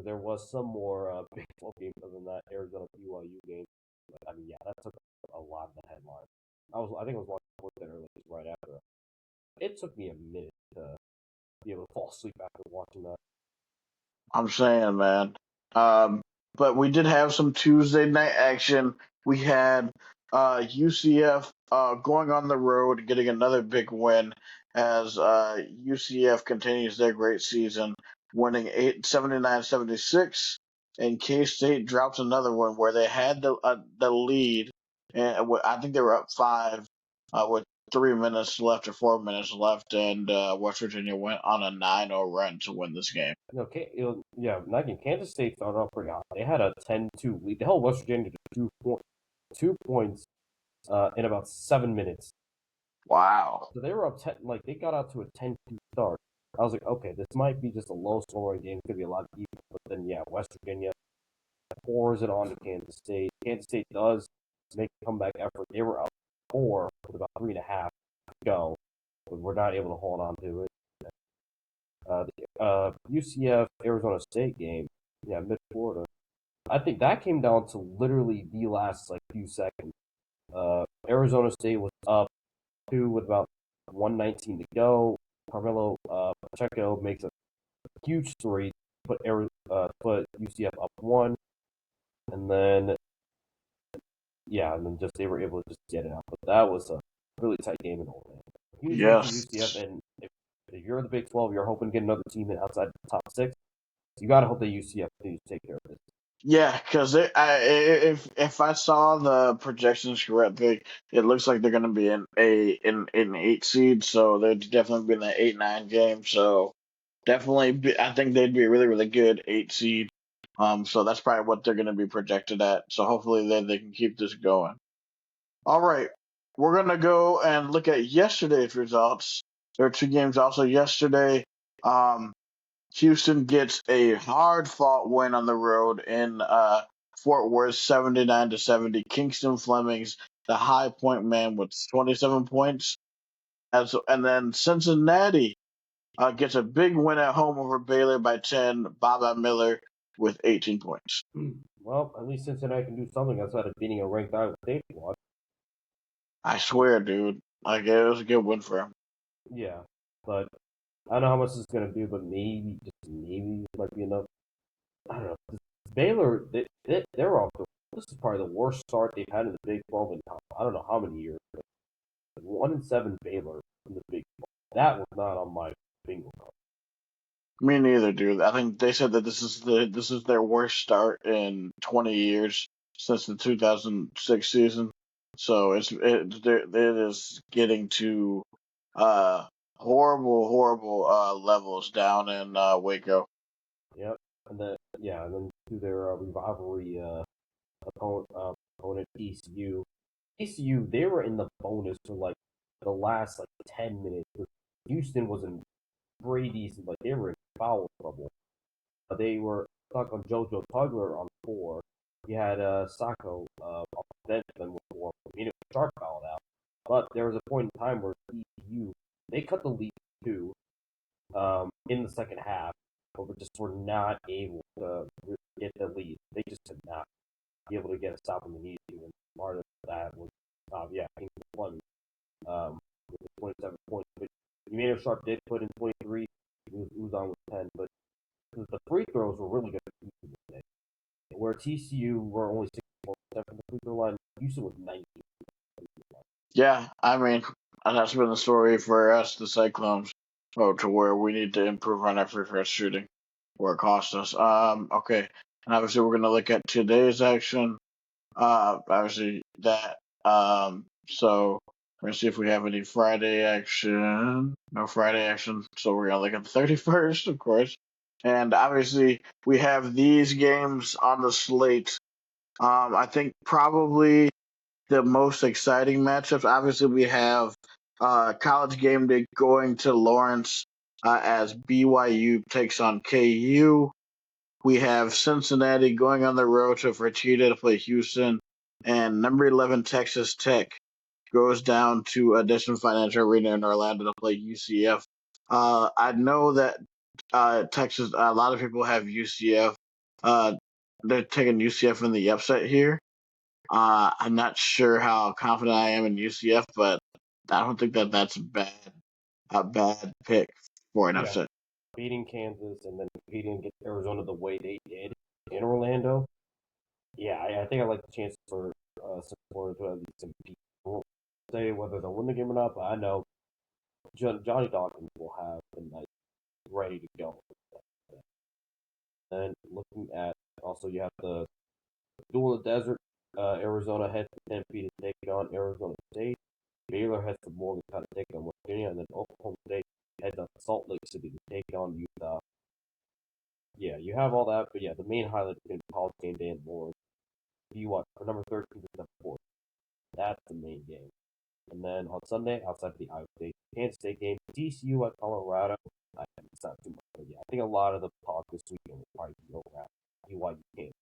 because there was some more Big 12 games other than that Arizona BYU game. But, I mean, yeah, that took a lot of the headline. I think I was watching sports there right after. It took me a minute to be able to fall asleep after watching that. I'm saying, man. Um, but we did have some Tuesday night action. We had UCF going on the road, getting another big win as UCF continues their great season, winning 79-76, and K State drops another one where they had the lead, and I think they were up five with 3 minutes left or 4 minutes left, and West Virginia went on a 9-0 run to win this game. Yeah, again, Kansas State started off pretty hot. They had a 10-2 lead. They held West Virginia to 2 points in about 7 minutes. Wow. So they were up 10, like they got out to a 10-2 start. I was like, okay, this might be just a low scoring game. It's gonna be a lot of even. But then, yeah, West Virginia pours it on to Kansas State. Kansas State does make a comeback effort. They were up four with about 3.5 to go, but we're not able to hold on to it. The UCF Arizona State game, yeah, mid Florida. I think that came down to literally the last few seconds. Arizona State was up two with about 119 to go. Carmelo Pacheco makes a huge three, put UCF up one, and then just they were able to just get it out. But that was a really tight game in Orlando. Huge win for UCF, Yes. and if you're in the Big 12, you're hoping to get another team outside the top six. You got to hope that UCF continues to take care of this. Yeah, because if I saw the projections correctly, it looks like they're going to be in 8 seed, so they'd definitely be in the 8-9 game. So I think they'd be a really really good 8 seed. So that's probably what they're going to be projected at. So hopefully they can keep this going. All right, we're gonna go and look at yesterday's results. There are two games also yesterday. Um, Houston gets a hard fought win on the road in Fort Worth, 79-70. Kingston Fleming's the high point man with 27 points, and then Cincinnati gets a big win at home over Baylor by 10. Baba Miller with 18 points. Well, at least Cincinnati can do something outside of beating a ranked Iowa State squad. I swear, dude, like it was a good win for him. Yeah, but I don't know how much this is going to do, but maybe, just maybe, this might be enough. I don't know. Baylor, they're off the. This is probably the worst start they've had in the Big 12 in I don't know how many years. But 1-7 Baylor in the Big 12. That was not on my bingo card. Me neither, dude. I think they said that this is their worst start in 20 years since the 2006 season. So it is getting to uh horrible levels down in Waco. Yep, and then to their rivalry opponent ECU. ECU, they were in the bonus for the last 10 minutes. Houston was in pretty decent, they were in foul trouble. They were stuck on JoJo Tugler on 4. He had Sacco off the bench then with 4. I mean, it was sharp fouled out. But there was a point in time where ECU, they cut the lead to 2 in the second half, but were not able to get the lead. They just did not be able to get a stop on the knee. And part of that was, King's Fleming with 27 points. But Emmanuel Sharp did put in 23. He was on with 10, but the free throws were really good today. Where TCU were only 64% from the free throw line, Houston was 19. Yeah, I mean, and that's been the story for us, the Cyclones, to where we need to improve on our free throw shooting, where it cost us. Okay, and obviously we're gonna look at today's action. Obviously that. So we're gonna see if we have any Friday action. No Friday action. So we're gonna look at the 31st, of course. And obviously we have these games on the slate. I think probably the most exciting matchups. Obviously, we have College Game Day going to Lawrence as BYU takes on KU. We have Cincinnati going on the road to Fertitta to play Houston, and number 11 Texas Tech goes down to Addition Financial Arena in Orlando to play UCF. I know that Texas, a lot of people have UCF Uh, they're taking UCF in the upset here. I'm not sure how confident I am in UCF, but I don't think that that's a bad pick for an Yeah, upset. beating Kansas and then beating Arizona the way they did in Orlando. Yeah, I think I like the chance for Florida to at least compete. I won't say whether they'll win the game or not, but I know Johnny Dawkins will have the night ready to go. And looking at also, you have the duel of the desert. Arizona heads to Tempe to take on Arizona State. Baylor heads to Morgantown to take on Virginia, and then Oklahoma State heads up to Salt Lake City to take on Utah. Yeah, you have all that, but yeah, the main highlight is going to be college game day and more. You watch for number 13 to number 4. That's the main game. And then on Sunday, outside of the Iowa State Kansas State game, TCU at Colorado. It's not too much, but yeah, I think a lot of the talk this weekend will probably be around BYU Kansas.